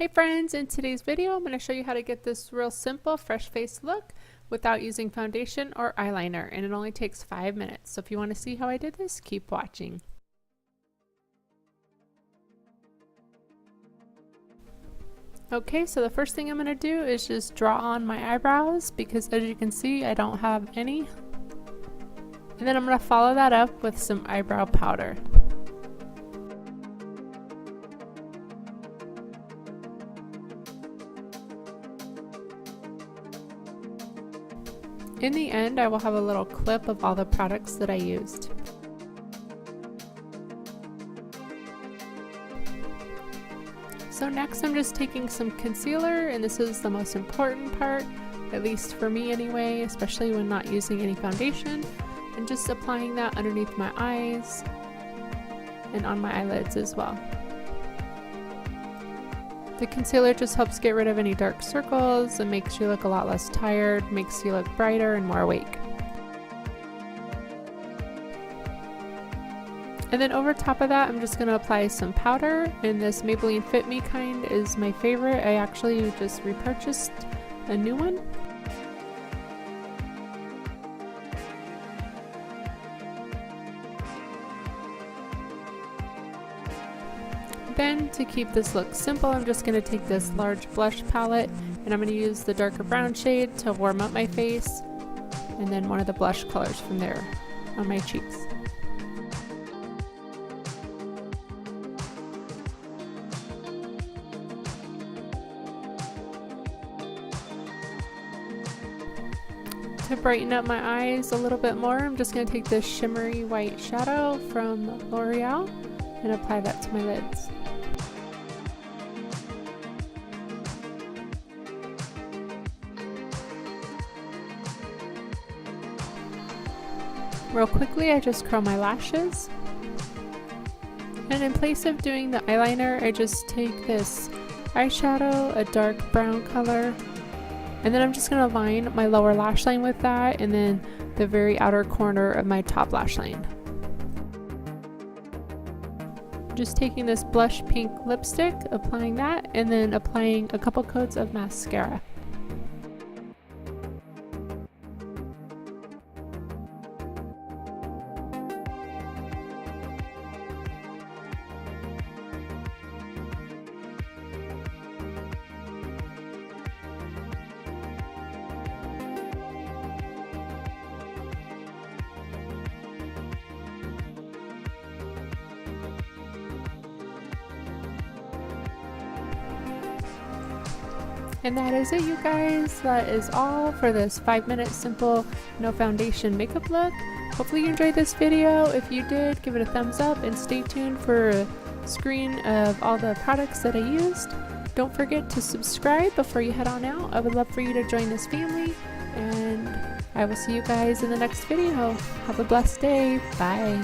Hey friends, in today's video I'm going to show you how to get this real simple fresh face look without using foundation or eyeliner, and it only takes 5 minutes. So if you want to see how I did this, keep watching. Okay, so the first thing I'm going to do is just draw on my eyebrows because as you can see I don't have any. And then I'm going to follow that up with some eyebrow powder. In the end, I will have a little clip of all the products that I used. So next I'm just taking some concealer, and this is the most important part, at least for me anyway, especially when not using any foundation, and just applying that underneath my eyes and on my eyelids as well. The concealer just helps get rid of any dark circles and makes you look a lot less tired, makes you look brighter and more awake. And then over top of that, I'm just going to apply some powder, and this Maybelline Fit Me kind is my favorite. I actually just repurchased a new one. Then to keep this look simple, I'm just going to take this large blush palette and I'm going to use the darker brown shade to warm up my face, and then one of the blush colors from there on my cheeks. To brighten up my eyes a little bit more, I'm just going to take this shimmery white shadow from L'Oreal and apply that to my lids. Real quickly, I just curl my lashes. And in place of doing the eyeliner, I just take this eyeshadow, a dark brown color, and then I'm just going to line my lower lash line with that, and then the very outer corner of my top lash line. Just taking this blush pink lipstick, applying that, and then applying a couple coats of mascara. And that is it, you guys. That is all for this 5-minute simple no foundation makeup look. Hopefully you enjoyed this video. If you did, give it a thumbs up and stay tuned for a screen of all the products that I used. Don't forget to subscribe before you head on out. I would love for you to join this family, and I will see you guys in the next video. Have a blessed day. Bye.